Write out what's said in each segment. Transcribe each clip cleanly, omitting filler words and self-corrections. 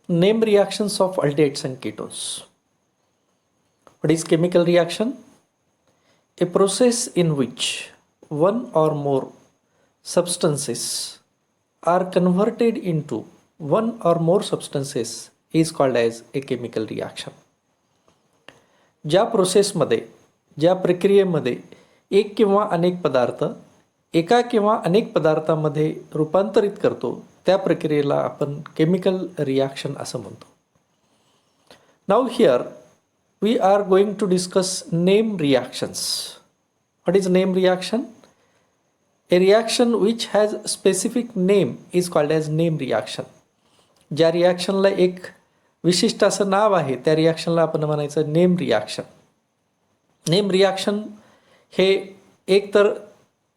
Name reactions of aldehydes and ketones. What is chemical reaction? A process in which one or more substances are converted into one or more substances is called as a chemical reaction. ज्या प्रोसेसमध्ये, ज्या प्रक्रियेमध्ये एक किंवा अनेक पदार्थ एका किंवा अनेक पदार्थामध्ये रूपांतरित करतो त्या प्रक्रियेला आपण केमिकल रिॲक्शन असं म्हणतो. Now here we are going to discuss name reactions. What is name reaction? A reaction which has specific name is called as name reaction. ज्या रिॲक्शनला एक विशिष्ट असं नाव आहे त्या रिॲक्शनला आपण म्हणायचं नेम रिॲक्शन. नेम रिॲक्शन हे एक तर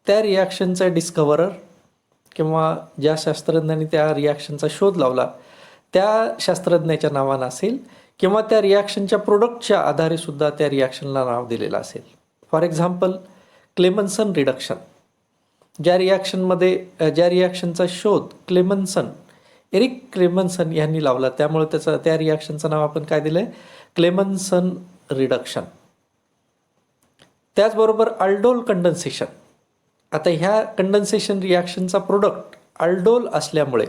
त्या रिॲक्शनचा डिस्कवरर किंवा ज्या शास्त्रज्ञांनी त्या रिॲक्शनचा शोध लावला त्या शास्त्रज्ञाच्या नावानं असेल किंवा त्या रिॲक्शनच्या प्रोडक्टच्या आधारे सुद्धा त्या रिॲक्शनला नाव दिलेलं असेल. For example Clemmensen reduction. ज्या रिॲक्शनचा शोध एरिक क्लेमन्सन यांनी लावला त्यामुळे त्या रिॲक्शनचं नाव आपण काय दिलं आहे? क्लेमन्सन रिडक्शन. त्याचबरोबर अल्डोल कंडन्सेशन. आता ह्या कंडन्सेशन रिॲक्शनचा प्रोडक्ट अल्डोल असल्यामुळे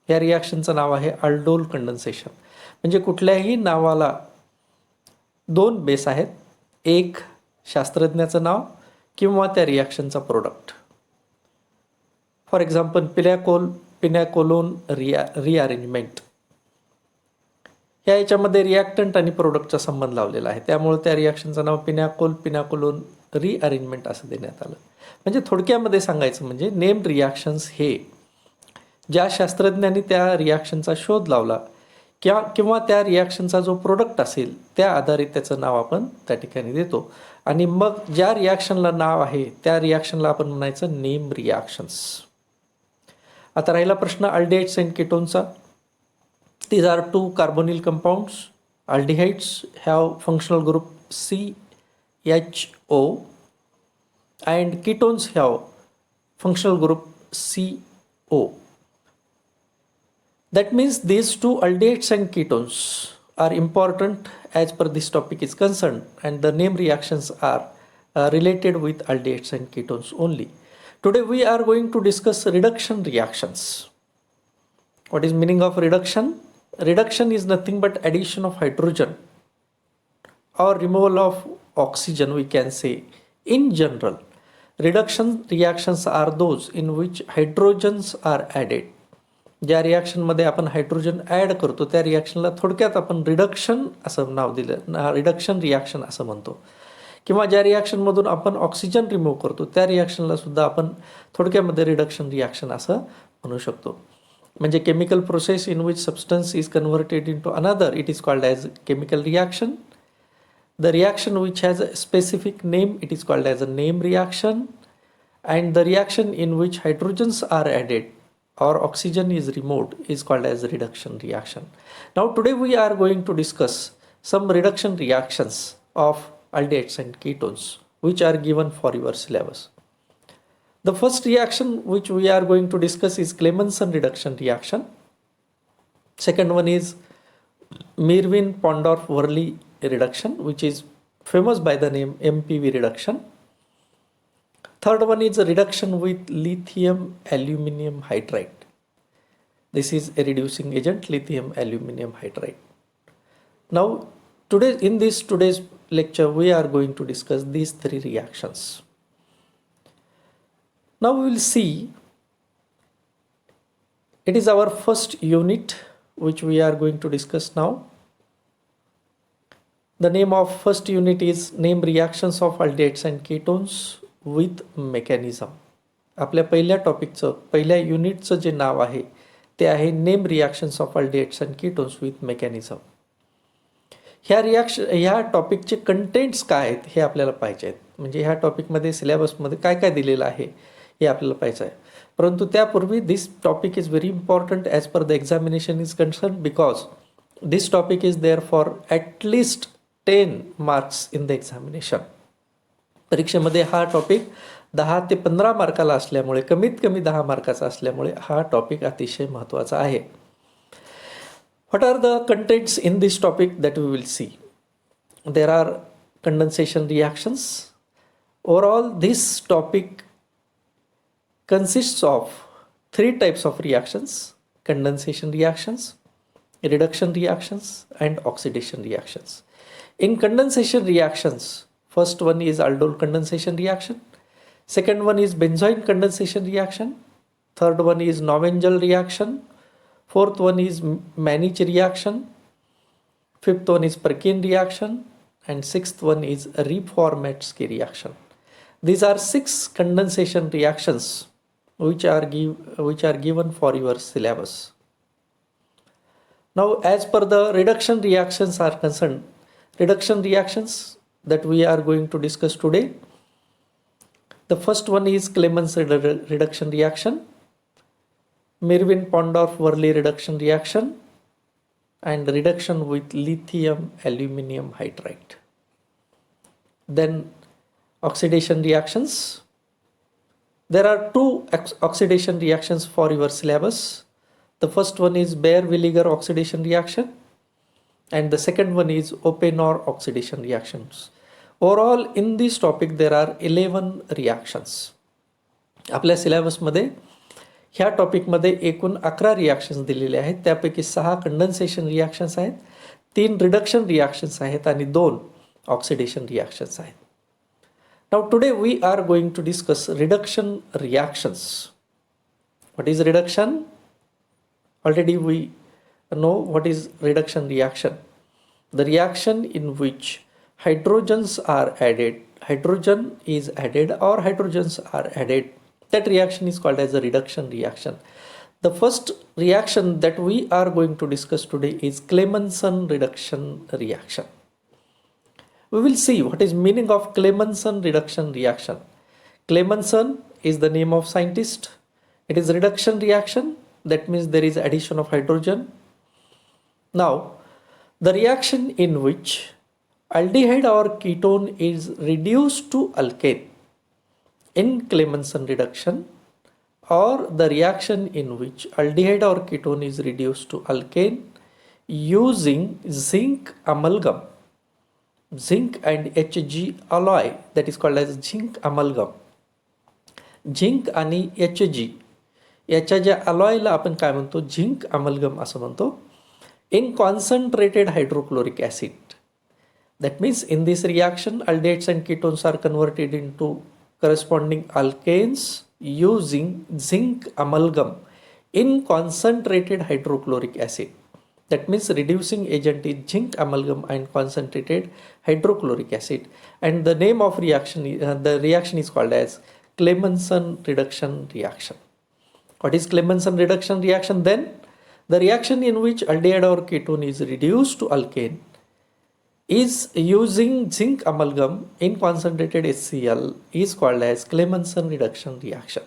या रिॲक्शनचं नाव आहे अल्डोल कंडन्सेशन. म्हणजे कुठल्याही नावाला दोन बेस आहेत, एक शास्त्रज्ञाचं नाव किंवा त्या रिॲक्शनचा product. For example pinacolone rearrangement. याच्यामध्ये रिॲक्टंट आणि प्रोडक्टचा संबंध लावलेला आहे त्यामुळे त्या रिॲक्शनचं नाव पिनॅकोलोन रिअरेंजमेंट असं देण्यात आलं. म्हणजे थोडक्यामध्ये सांगायचं म्हणजे नेम रिॲक्शन्स हे ज्या शास्त्रज्ञांनी त्या रिॲक्शनचा शोध लावला किंवा त्या रिॲक्शनचा जो प्रोडक्ट असेल त्या आधारित त्याचं नाव आपण त्या ठिकाणी देतो आणि मग ज्या रिॲक्शनला नाव आहे त्या रिॲक्शनला आपण म्हणायचं नेम रिॲक्शन्स. आता राहिला प्रश्न अल्डिहाइड्स अँड कीटोनचा. These are two carbonyl compounds. Aldehydes have functional group CHO and ketones have functional group CO. That means these two aldehydes and ketones are important as per this topic is concerned and the name reactions are related with aldehydes and ketones only. Today we are going to discuss reduction reactions. What is meaning of reduction? Reduction is nothing but addition of hydrogen or removal of oxygen, we can say. In general, reduction reactions are those in which hydrogens are added. ज्या रिॲक्शनमध्ये आपण hydrogen add करतो त्या रिॲक्शनला थोडक्यात आपण reduction असं नाव दिलं, reduction reaction असं म्हणतो. किंवा ज्या रिॲक्शनमधून आपण ऑक्सिजन रिमूव्ह करतो त्या रिॲक्शनला सुद्धा आपण थोडक्यामध्ये रिडक्शन रिॲक्शन असं म्हणू शकतो. म्हणजे chemical process in which substance is converted into another it is called as chemical reaction. The reaction which has a specific name it is called as a name reaction. And the reaction in which hydrogens are added or oxygen is removed is called as reduction reaction. Now today we are going to discuss some reduction reactions of aldehydes and ketones which are given for your syllabus. The first reaction which we are going to discuss is Clemmensen reduction reaction. Second one is Mirwin-Pondorf-Verley reduction which is famous by the name MPV reduction. Third one is a reduction with lithium aluminum hydride. This is a reducing agent, lithium aluminum hydride. Now in today's lecture we are going to discuss these three reactions. Now we will see, it is our first unit which we are going to discuss now. The name of first unit is name reactions of aldehydes and ketones with mechanism. आपल्या पहिल्या युनिटचं जे नाव आहे ते आहे name reactions of aldehydes and ketones with mechanism. ह्या टॉपिकचे contents काय आहेत हे आपल्याला पाहिजे आहेत. म्हणजे ह्या टॉपिकमध्ये सिलेबसमध्ये काय काय दिलेलं आहे हे आपल्याला पाहिजे आहे. परंतु त्यापूर्वी this topic is very important as per the examination is concern because this topic is there for at least 10 marks in the examination. परीक्षेमध्ये हा टॉपिक 10 ते 15 मार्काला असल्यामुळे कमीत कमी 10 मार्काचा असल्यामुळे हा टॉपिक अतिशय महत्त्वाचा आहे. What are the contents in this topic that we will see? There are condensation reactions. Overall, this topic consists of three types of reactions: condensation reactions, reduction reactions, and oxidation reactions. In condensation reactions, first one is aldol condensation reaction, second one is benzoin condensation reaction, third one is Nobengel reaction, fourth one is Mannich reaction, fifth one is Perkin reaction, and sixth one is Reformatsky reaction. These are 6 condensation reactions which are given for your syllabus. Now, as per the reduction reactions are concerned, reduction reactions that we are going to discuss today, the first one is Clemens reduction reaction, Merwin-Pondorf-Verley reduction reaction, and reduction with lithium aluminum hydride. Then oxidation reactions. There are 2 oxidation reactions for your syllabus. The first one is Baeyer-Villiger oxidation reaction, and the second one is Oppenauer oxidation reactions. Overall, in this topic there are 11 reactions. आपल्या सिलेबसमध्ये ह्या टॉपिकमध्ये एकूण 11 reactions दिलेले आहेत. त्यापैकी 6 condensation reactions आहेत, 3 reduction reactions आहेत आणि 2 oxidation reactions आहेत. Now today we are going to discuss reduction reactions. What is reduction? Already we know what is reduction reaction. The reaction in which hydrogens are added, hydrogen is added or hydrogens are added, that reaction is called as a reduction reaction. The first reaction that we are going to discuss today is Clemmensen reduction reaction. We will see what is meaning of Clemmensen reduction reaction. Clemmensen is the name of scientist. It is reduction reaction. That means there is addition of hydrogen. Now, the reaction in which aldehyde or ketone is reduced to alkane in Clemmensen reduction, or the reaction in which aldehyde or ketone is reduced to alkane using zinc amalgam, zinc and Hg alloy, that is called as zinc amalgam. Zinc आणि Hg याच्या ज्या अलॉयला आपण काय म्हणतो, zinc amalgam असं म्हणतो, in concentrated hydrochloric acid. That means in this reaction aldehydes and ketones are converted into corresponding alkanes using zinc amalgam in concentrated hydrochloric acid. That means reducing agent is zinc amalgam and concentrated hydrochloric acid, and the name of reaction the reaction is called as Clemmensen reduction reaction. What is Clemmensen reduction reaction then? The reaction in which aldehyde or ketone is reduced to alkane is using zinc amalgam in concentrated HCl is called as Clemmensen reduction reaction.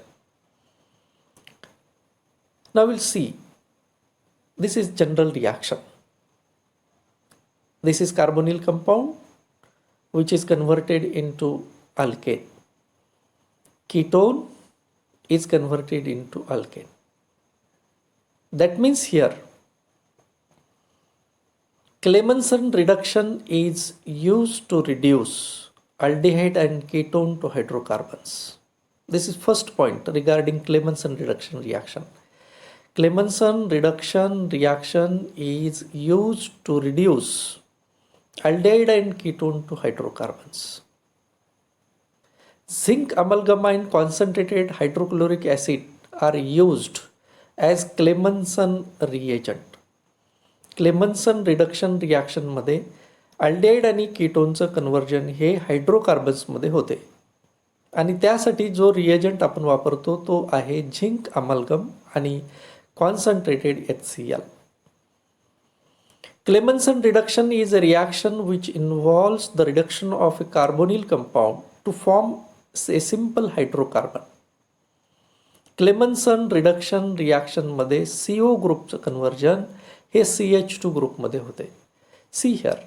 Now we'll see. This is general reaction. This is carbonyl compound which is converted into alkane. Ketone is converted into alkane. That means here Clemmensen reduction is used to reduce aldehyde and ketone to hydrocarbons. This is first point regarding Clemmensen reduction reaction. Clemmensen reduction reaction is used to reduce aldehyde and ketone to hydrocarbons. Zinc amalgam and concentrated hydrochloric acid are used as Clemmensen reagent. Clemmensen reduction reaction मध्ये aldehyde आणि केटोनचं conversion हे hydrocarbons मध्ये होते, आणि त्यासाठी जो reagent आपण वापरतो तो आहे झिंक अमलगम आणि concentrated HCl. Clemmensen reduction is a reaction which involves the reduction of a carbonyl compound to form a simple hydrocarbon. Clemmensen reduction reaction मध्ये CO ग्रुपचं कन्वर्जन हे CH2 ग्रुप मध्ये होते. See here,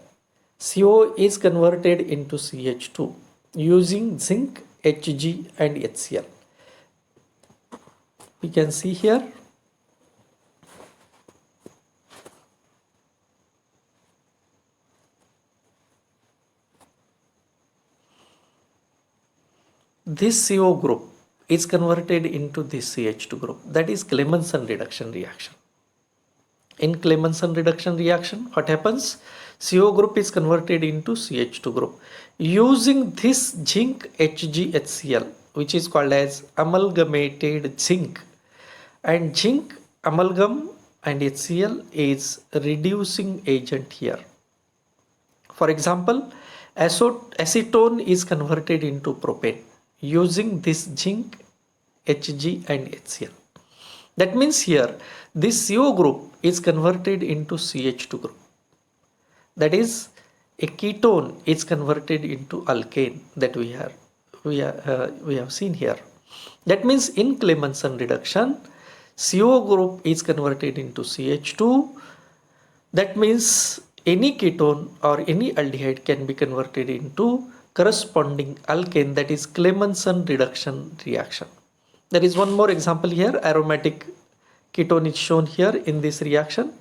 CO is converted into CH2 using zinc, Hg and HCl. We can see here this CO group is converted into this CH2 group. That is Clemmensen reduction reaction. In Clemmensen reduction reaction, what happens? CO group is converted into CH2 group using this zinc HgHCl, which is called as amalgamated zinc. And zinc, amalgam and HCl is reducing agent here. For example, acetone is converted into propane using this zinc, Hg and HCl. That means here this CO group is converted into CH2 group. That is, a ketone is converted into alkane that we have seen here. That means in Clemmensen reduction, CO group is converted into CH2. That means any ketone or any aldehyde can be converted into corresponding alkane, that is Clemmensen reduction reaction. There is one more example here. Aromatic ketone is shown here in this reaction.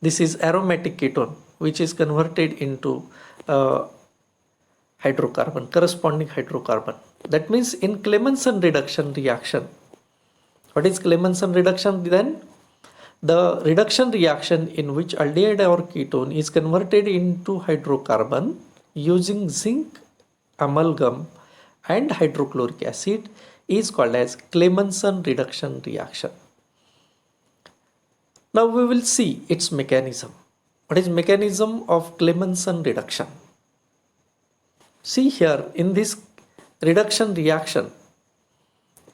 This is aromatic ketone which is converted into hydrocarbon, corresponding hydrocarbon. That means in Clemmensen reduction reaction, what is Clemmensen reduction then? The reduction reaction in which aldehyde or ketone is converted into hydrocarbon using zinc, amalgam and hydrochloric acid is called as Clemmensen reduction reaction. Now we will see its mechanism. What is mechanism of Clemmensen reduction? See here in this reduction reaction,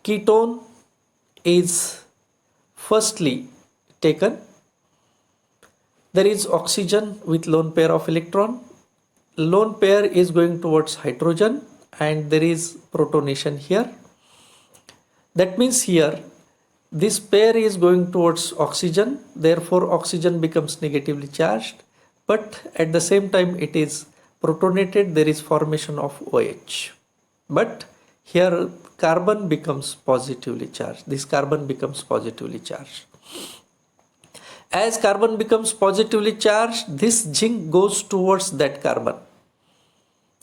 ketone is firstly taken. There is oxygen with lone pair of electron. Lone pair is going towards hydrogen and there is protonation here. That means here this pair is going towards oxygen, therefore oxygen becomes negatively charged, but at the same time it is protonated, there is formation of OH. But here carbon becomes positively charged. This carbon becomes positively charged. As carbon becomes positively charged, this zinc goes towards that carbon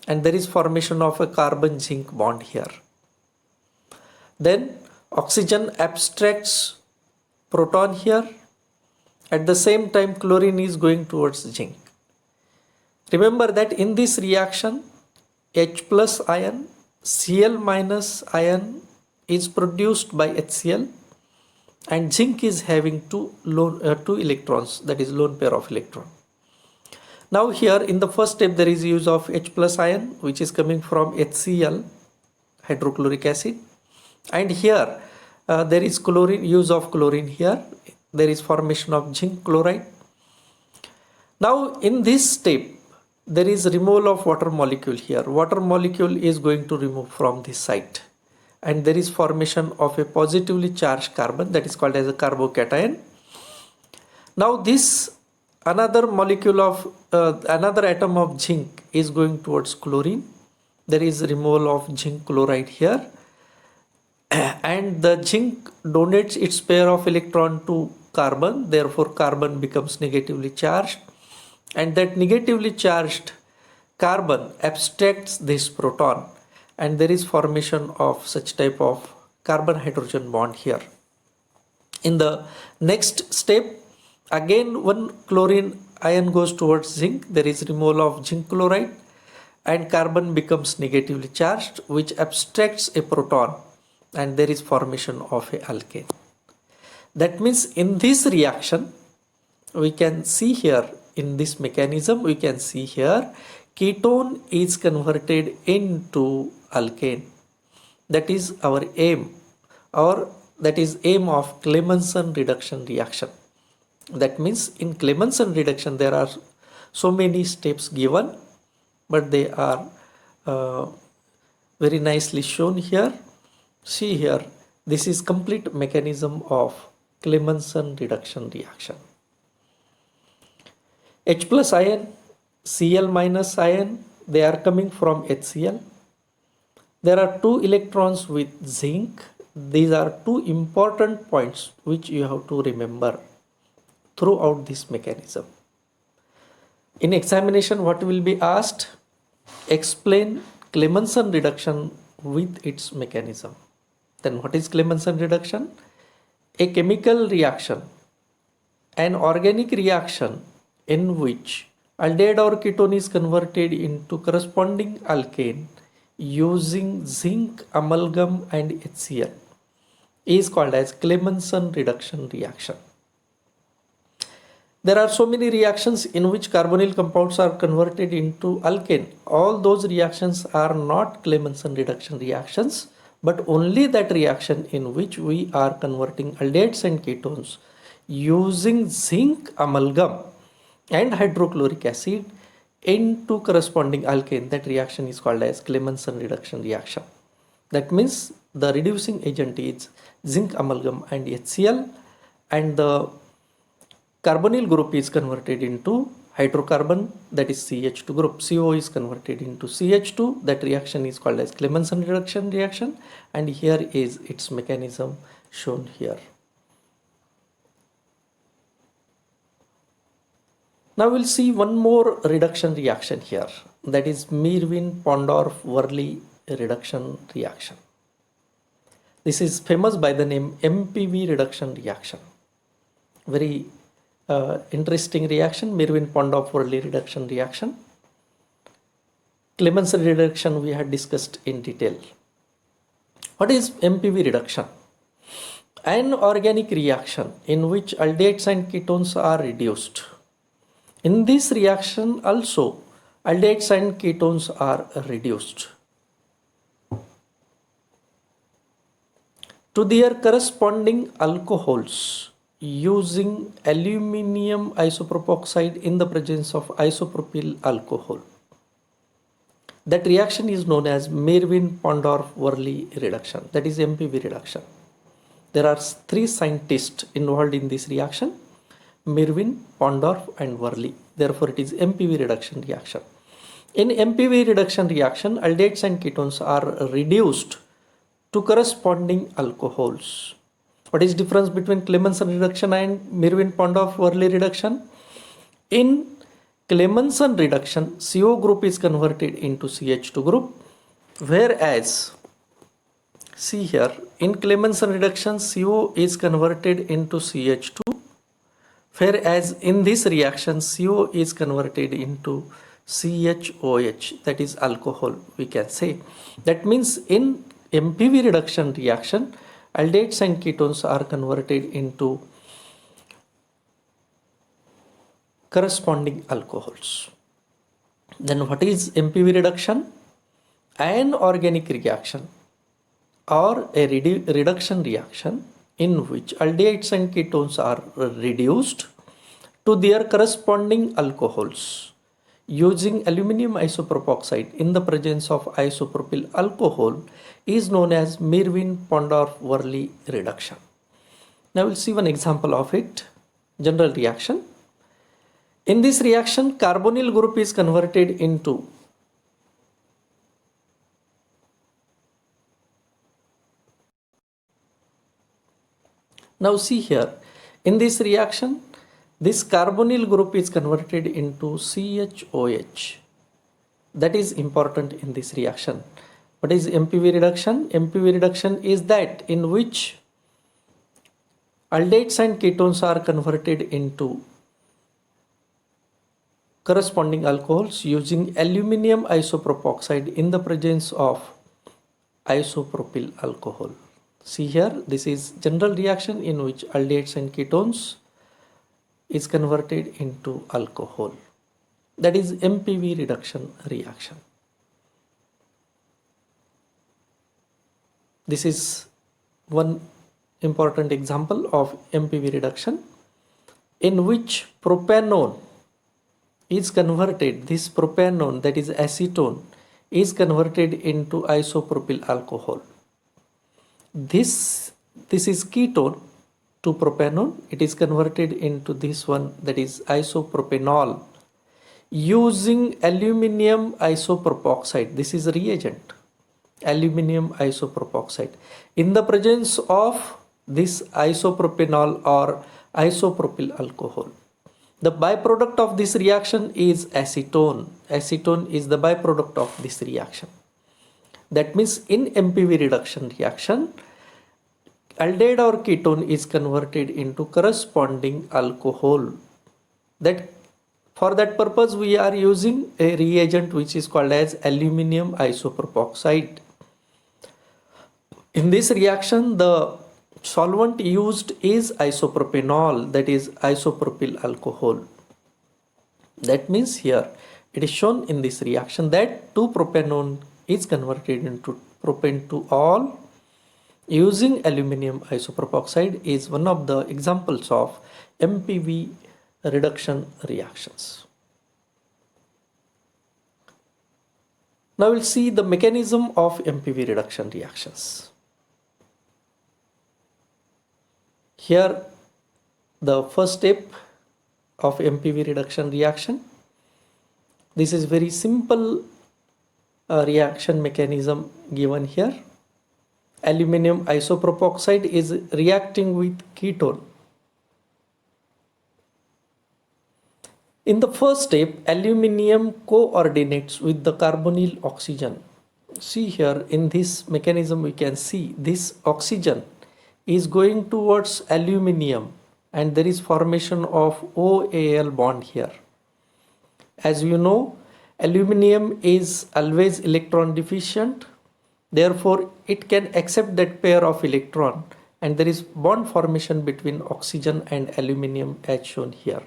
and there is formation of a carbon zinc bond here. Then oxygen abstracts proton here. At the same time chlorine is going towards zinc. Remember that in this reaction H plus ion, Cl minus ion is produced by HCl and zinc is having two electrons, that is lone pair of electron. Now here in the first step there is use of H plus ion which is coming from HCl, hydrochloric acid, and here there is chlorine, use of chlorine here, there is formation of zinc chloride. Now in this step there is removal of water molecule here. Water molecule is going to remove from this site and there is formation of a positively charged carbon that is called as a carbocation. Now this another molecule of another atom of zinc is going towards chlorine. There is removal of zinc chloride here and the zinc donates its pair of electron to carbon, therefore carbon becomes negatively charged and that negatively charged carbon abstracts this proton and there is formation of such type of carbon hydrogen bond here. In the next step again one chlorine ion goes towards zinc, there is removal of zinc chloride and carbon becomes negatively charged which abstracts a proton and there is formation of a alkane. That means in this reaction we can see here in this mechanism we can see here ketone is converted into alkane. That is our aim, or that is aim of Clemmensen reduction reaction. That means in Clemmensen reduction there are so many steps given, but they are very nicely shown here. See here, this is complete mechanism of Clemmensen reduction reaction. H plus ion, Cl minus ion, they are coming from HCl. There are two electrons with zinc. These are two important points which you have to remember throughout this mechanism. In examination, what will be asked? Explain Clemmensen reduction with its mechanism. Then what is Clemmensen reduction? A chemical reaction, an organic reaction in which aldehyde or ketone is converted into corresponding alkane using zinc, amalgam and HCl is called as Clemmensen reduction reaction. There are so many reactions in which carbonyl compounds are converted into alkane. All those reactions are not Clemmensen reduction reactions, but only that reaction in which we are converting aldehydes and ketones using zinc amalgam and hydrochloric acid into corresponding alkane. That reaction is called as Clemmensen reduction reaction. That means the reducing agent is zinc amalgam and HCl, and the carbonyl group is converted into hydrocarbon, that is CH2 group. CO is converted into CH2. That reaction is called as Clemmensen reduction reaction, and here is its mechanism shown here. Now we'll see one more reduction reaction here, that is Meerwein-Pondorf-Verley reduction reaction. This is famous by the name MPV reduction reaction. Very interesting reaction, Meerwein-Pondorf-Verley reduction reaction. Clemmensen reduction we had discussed in detail. What is MPV reduction? An organic reaction in which aldehydes and ketones are reduced. In this reaction also aldehydes and ketones are reduced to their corresponding alcohols using aluminium isopropoxide in the presence of isopropyl alcohol. That reaction is known as Meerwein-Pondorf-Verley reduction, that is MPV reduction. There are 3 scientists involved in this reaction: Meerwein, Pondorf and Verley. Therefore it is MPV reduction reaction. In MPV reduction reaction, aldehydes and ketones are reduced to corresponding alcohols. What is difference between Clemmensen reduction and Meerwein-Pondorf-Verley reduction? In Clemmensen reduction, CO group is converted into CH2 group, whereas see here, in Clemmensen reduction CO is converted into CH2, whereas in this reaction CO is converted into CHOH, that is alcohol, we can say. That means in MPV reduction reaction, aldehydes and ketones are converted into corresponding alcohols. Then what is MPV reduction? An organic reaction or a reduction reaction in which aldehydes and ketones are reduced to their corresponding alcohols using aluminium isopropoxide in the presence of isopropyl alcohol is known as Meerwein-Pondorf-Verley reduction. Now we'll see one example of it. General reaction. In this reaction, carbonyl group is converted into now see here, in this reaction, this carbonyl group is converted into CHOH. That is important in this reaction. What is MPV reduction? MPV reduction is that in which aldehydes and ketones are converted into corresponding alcohols using aluminium isopropoxide in the presence of isopropyl alcohol. See here, this is general reaction in which aldehydes and ketones is converted into alcohol. That is MPV reduction reaction. This is one important example of MPV reduction in which propanone is converted, this propanone, that is acetone, is converted into isopropyl alcohol. This is ketone to propanone, it is converted into this one, that is isopropanol, using aluminium isopropoxide. This is reagent, aluminium isopropoxide, in the presence of this isopropanol or isopropyl alcohol. The byproduct of this reaction is acetone. Acetone is the byproduct of this reaction. That means in MPV reduction reaction, aldehyde or ketone is converted into corresponding alcohol. That for that purpose we are using a reagent which is called as aluminium isopropoxide. In this reaction, the solvent used is isopropanol, that is isopropyl alcohol. That means here it is shown in this reaction that 2-propanone is converted into propane to all using aluminium isopropoxide is one of the examples of MPV reduction reactions. Now we'll see the mechanism of MPV reduction reactions. Here the first step of MPV reduction reaction. This is very simple reaction mechanism given here. Aluminium isopropoxide is reacting with ketone. In the first step, aluminium coordinates with the carbonyl oxygen. See here in this mechanism we can see this oxygen is going towards aluminium and there is formation of OAl bond here. As you know, aluminium is always electron deficient, therefore it can accept that pair of electron and there is bond formation between oxygen and aluminium as shown here.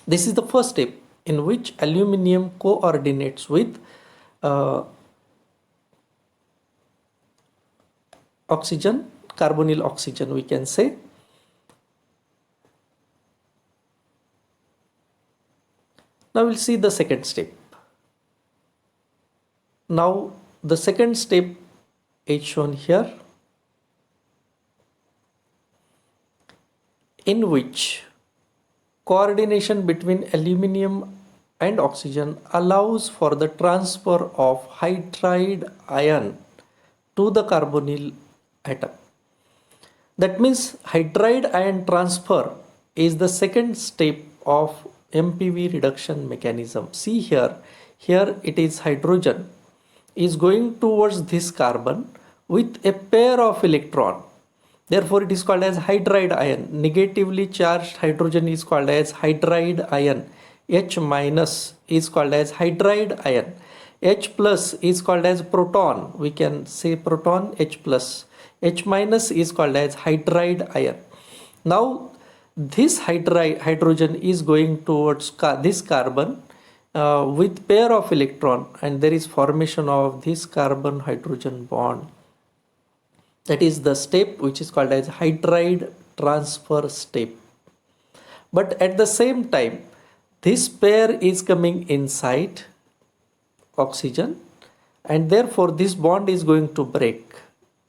This is the first step in which aluminium coordinates with oxygen, carbonyl oxygen we can say. Now we'll see the second step. Now the second step is shown here, in which coordination between aluminium and oxygen allows for the transfer of hydride ion to the carbonyl atom. That means hydride ion transfer is the second step of MPV reduction mechanism. See here it is hydrogen is going towards this carbon with a pair of electron. Therefore it is called as hydride ion. Negatively charged hydrogen is called as hydride ion. H minus is called as hydride ion. H plus is called as proton. We can say proton H plus. H minus is called as hydride ion. Now this hydrogen is going towards this carbon with pair of electron and there is formation of this carbon hydrogen bond. That is the step which is called as hydride transfer step. But at the same time this pair is coming inside oxygen and therefore this bond is going to break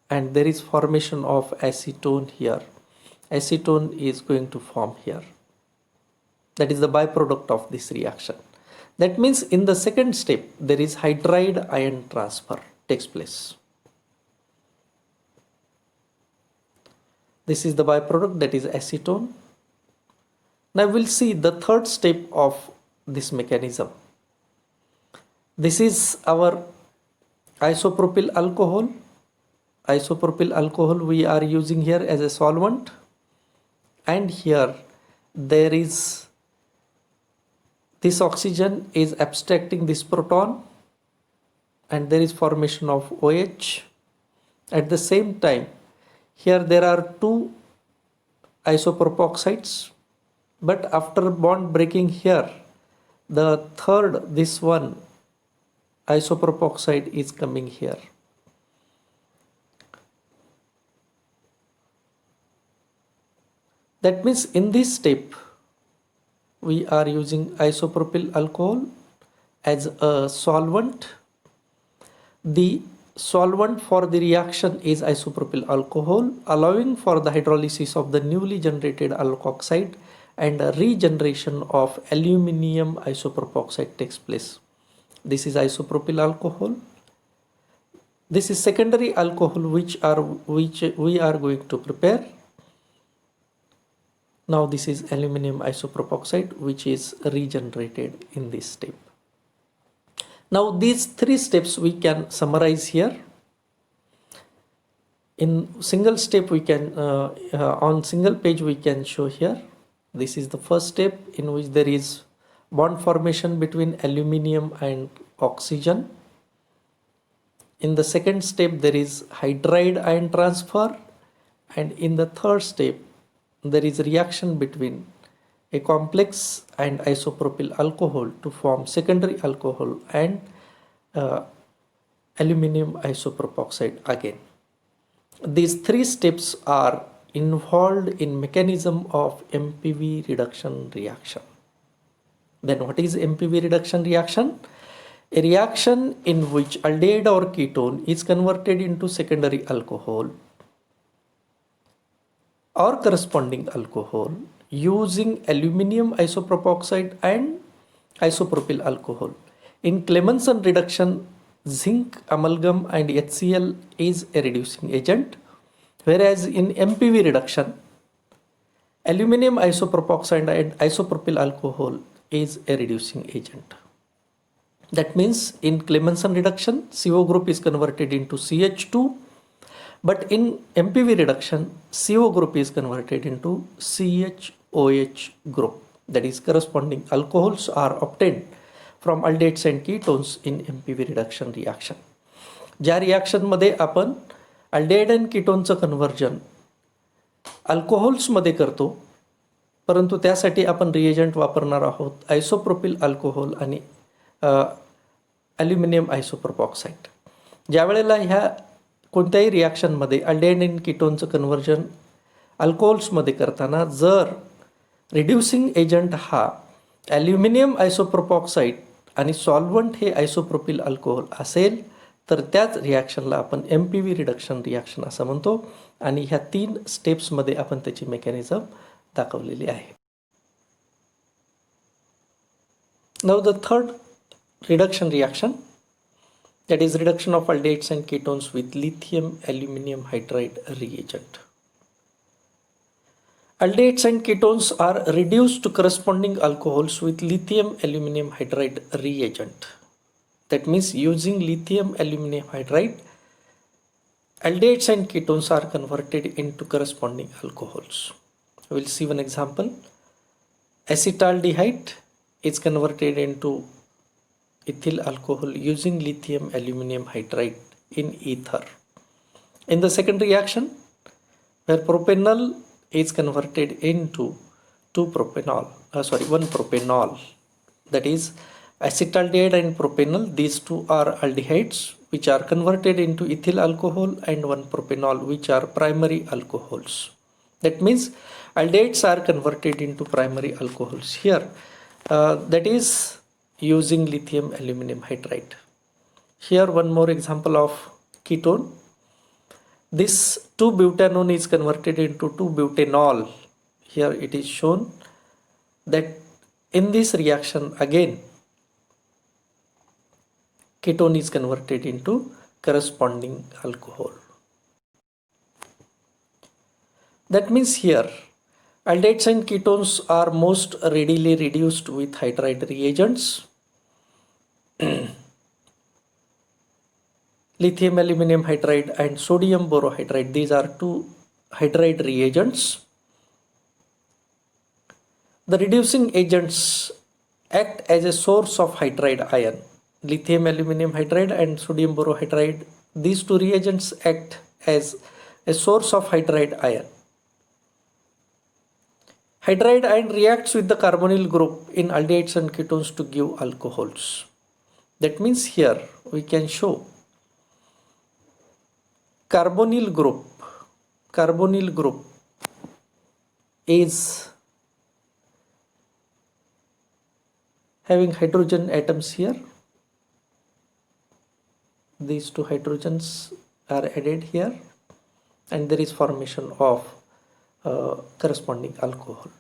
and there is formation of acetone here. Acetone is going to form here. That is the byproduct of this reaction. That means in the second step there is hydride ion transfer takes place. This is the byproduct, that is acetone. Now we'll see the third step of this mechanism. This is our isopropyl alcohol. Isopropyl alcohol we are using here as a solvent. And here there is this oxygen is abstracting this proton and there is formation of OH. At the same time here there are two isopropoxides, but after bond breaking here the third, this one isopropoxide is coming here. That means in this step we are using isopropyl alcohol as a solvent. The solvent for the reaction is isopropyl alcohol, allowing for the hydrolysis of the newly generated alkoxide and a regeneration of aluminium isopropoxide takes place. This is isopropyl alcohol. This is secondary alcohol which we are going to prepare. Now this is aluminium isopropoxide which is regenerated in this step. Now these three steps we can summarize here. In single step we can on single page we can show here. This is the first step in which there is bond formation between aluminium and oxygen. In the second step there is hydride ion transfer, and in the third step there is reaction between a complex and isopropyl alcohol to form secondary alcohol and aluminium isopropoxide again. These three steps are involved in mechanism of MPV reduction reaction. Then what is MPV reduction reaction? A reaction in which aldehyde or ketone is converted into secondary alcohol or corresponding alcohol using aluminium isopropoxide and isopropyl alcohol. In Clemmensen reduction, zinc, amalgam and HCl is a reducing agent, whereas in MPV reduction, aluminium isopropoxide and isopropyl alcohol is a reducing agent. That means in Clemmensen reduction, CO group is converted into CH2, but in MPV reduction, CO group is converted into CHOH group. That is, corresponding alcohols are obtained from aldehydes and ketones in MPV reduction reaction. ज्या रिॲक्शनमध्ये आपण aldehyde आणि कीटोनचं conversion अल्कोहोल्समध्ये करतो, परंतु त्यासाठी आपण reagent वापरणार आहोत isopropyl alcohol आणि ॲल्युमिनियम आयसोप्रोपॉक्साईड. ज्या वेळेला ह्या कोणत्याही रिॲक्शनमध्ये अल्डेहाइड आणि कीटोनचं कन्व्हर्जन अल्कोहोल्समध्ये करताना जर रिड्युसिंग एजंट हा ॲल्युमिनियम आयसोप्रोपॉक्साईड आणि सॉल्वंट हे आयसोप्रोपिल अल्कोहोल असेल तर त्याच रिॲक्शनला आपण MPV रिडक्शन रिॲक्शन असं म्हणतो, आणि ह्या 3 स्टेप्समध्ये आपण त्याची मेकॅनिझम दाखवलेली आहे. Now the third reduction reaction, that is reduction of aldehydes and ketones with lithium aluminum hydride reagent. Aldehydes and ketones are reduced to corresponding alcohols with lithium aluminum hydride reagent. That means using lithium aluminum hydride, aldehydes and ketones are converted into corresponding alcohols. We will see one example. Acetaldehyde is converted into ethyl alcohol using lithium aluminum hydride in ether. In the second reaction, where propanol is converted into 1 propanol, that is acetaldehyde and propanol, these two are aldehydes which are converted into ethyl alcohol, and 1 propanol which are primary alcohols. That means aldehydes are converted into primary alcohols here, that is using lithium aluminum hydride. Here one more example of ketone. This 2-butanone is converted into 2-butanol. Here it is shown that in this reaction again ketone is converted into corresponding alcohol. That means here aldehydes and ketones are most readily reduced with hydride reagents. Lithium aluminum hydride and sodium borohydride, these are 2 hydride reagents. The reducing agents act as a source of hydride ion. Lithium aluminum hydride and sodium borohydride, these 2 reagents act as a source of hydride ion. Hydride ion reacts with the carbonyl group in aldehydes and ketones to give alcohols. That means here we can show carbonyl group is having hydrogen atoms here. These 2 hydrogens are added here, and there is formation of corresponding alcohol.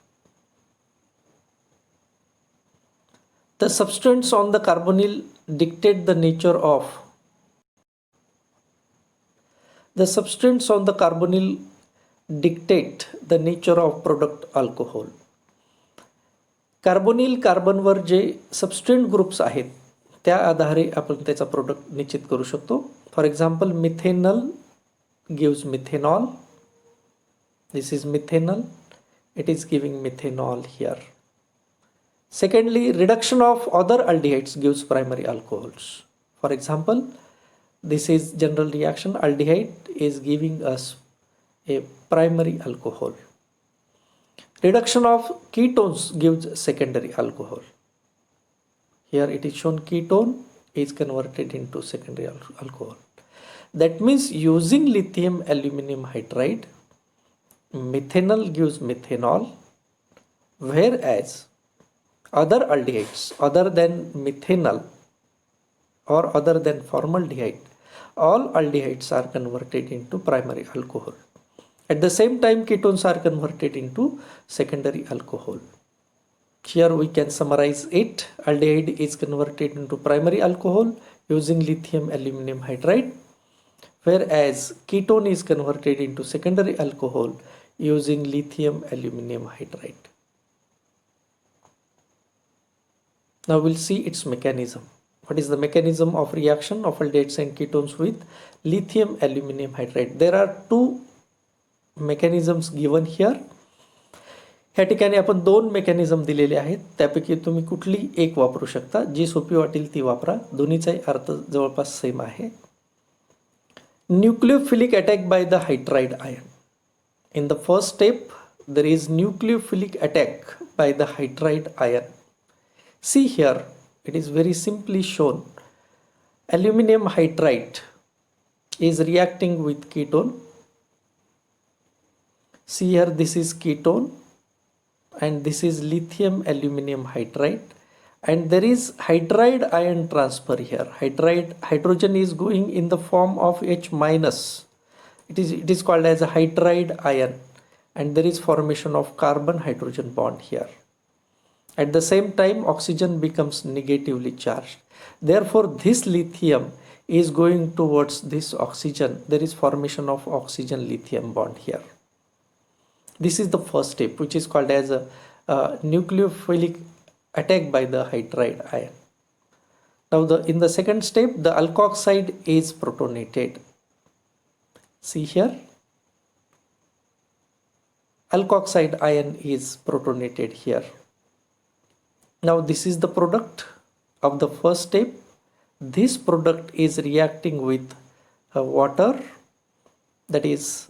The substituents on the carbonyl dictate the nature of product alcohol. Carbonyl कार्बनवर जे substituent groups आहेत त्या आधारे आपण त्याचा product निश्चित करू शकतो. For example methanal gives methanol. This is methanal. It is giving methanol here. Secondly, reduction of other aldehydes gives primary alcohols. For example, this is general reaction. Aldehyde is giving us a primary alcohol. Reduction of ketones gives secondary alcohol. Here it is shown ketone is converted into secondary alcohol. That means using lithium aluminum hydride, methanol gives methanol, whereas other aldehydes other than methanol or other than formaldehyde, all aldehydes are converted into primary alcohol. At the same time, ketones are converted into secondary alcohol. Here we can summarize it. Aldehyde is converted into primary alcohol using lithium aluminum hydride, whereas ketone is converted into secondary alcohol using lithium aluminum hydride. Now we'll see its mechanism. What is the mechanism of reaction of aldehydes and ketones with lithium aluminum hydride? There are two mechanisms given here. ह्या ठिकाणी आपण दोन mechanism दिलेले आहेत, त्यापैकी तुम्ही कुठली एक वापरू शकता. जी सोपी वाटेल ती वापरा. दोन्हीचाही अर्थ जवळपास सेम आहे. Nucleophilic attack by the hydride ion. In the first step, there is nucleophilic attack by the hydride ion. See here, it is very simply shown. Aluminum hydride is reacting with ketone. See here, this is ketone and this is lithium aluminum hydride, and there is hydride ion transfer here. Hydrogen is going in the form of H minus. It is called as a hydride ion, and there is formation of carbon hydrogen bond here. At the same time, oxygen becomes negatively charged. Therefore, this lithium is going towards this oxygen. There is formation of oxygen lithium bond here. This is the first step, which is called as a nucleophilic attack by the hydride ion. Now in the second step, the alkoxide is protonated. See here, alkoxide ion is protonated here. Now this is the product of the first step. This product is reacting with water, that is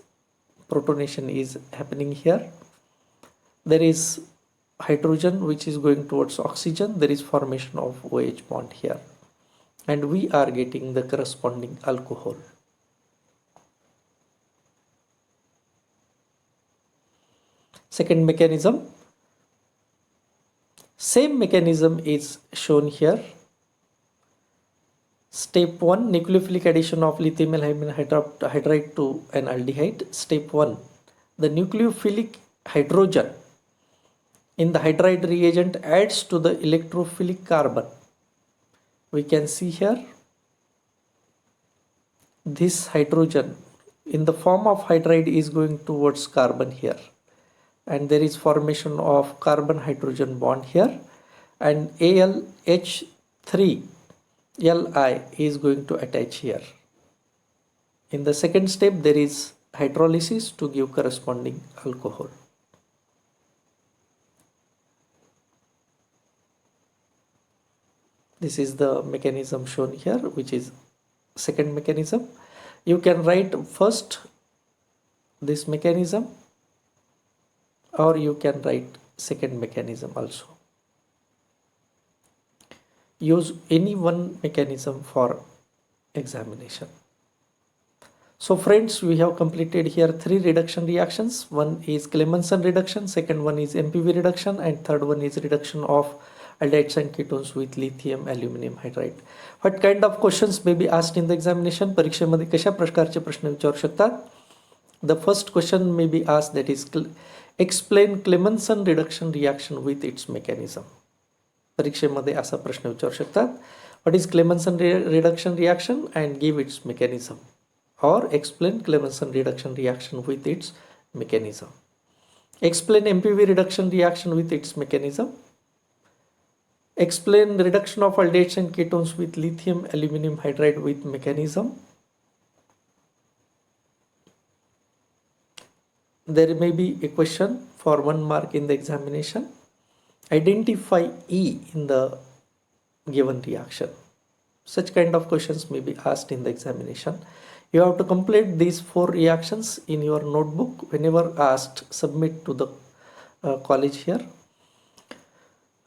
protonation is happening here. There is hydrogen which is going towards oxygen. There is formation of OH bond here, and we are getting the corresponding alcohol. Second mechanism, same mechanism is shown here. Step 1, nucleophilic addition of lithium aluminum hydride to an aldehyde. Step 1, the nucleophilic hydrogen in the hydride reagent adds to the electrophilic carbon. We can see here, this hydrogen in the form of hydride is going towards carbon here, and there is formation of carbon hydrogen bond here, and AlH3 Li is going to attach here. In the second step, there is hydrolysis to give corresponding alcohol. This is the mechanism shown here, which is second mechanism. You can write first this mechanism, or you can write second mechanism also. Use any one mechanism for examination. So friends, we have completed here 3 reduction reactions. One is Clemmensen reduction, second one is MPV reduction, and third one is reduction of aldehydes and ketones with lithium aluminum hydride. What kind of questions may be asked in the examination? परीक्षेमध्ये कशा प्रकारचे प्रश्न विचारू शकतात? The first question may be asked, that is explain Clemmensen reduction reaction with its mechanism. परीक्षेमध्ये असा प्रश्न विचारू शकतात. What is Clemmensen reduction reaction and give its mechanism, or explain Clemmensen reduction reaction with its mechanism. Explain MPV reduction reaction with its mechanism. Explain reduction of aldehydes and ketones with lithium aluminum hydride with mechanism. There may be a question for 1 mark in the examination. Identify E in the given reaction. Such kind of questions may be asked in the examination. You have to complete these 4 reactions in your notebook. Whenever asked, submit to the college here.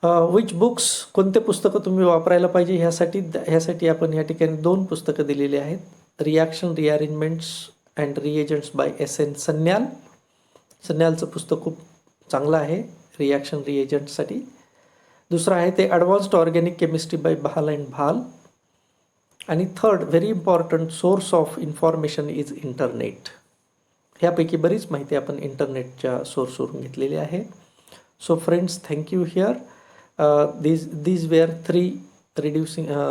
Which books, कोणते पुस्तकं तुम्ही वापरायला पाहिजे ह्यासाठी आपण या ठिकाणी 2 पुस्तकं दिलेली आहेत. Reaction rearrangements and reagents by SN Sanyal. सन्यालचं पुस्तक खूप चांगलं आहे रिॲक्शन रिएजंटसाठी. दुसरं आहे ते advanced organic chemistry by Bhal and Bhal. आणि third very important source of information is internet. ह्यापैकी बरीच माहिती आपण इंटरनेटच्या सोर्सवरून घेतलेली आहे. So friends, thank you here. These were 3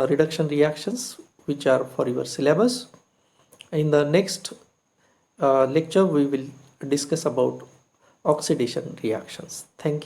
reduction reactions which are for your syllabus. In the next lecture we will discuss about oxidation reactions. Thank you.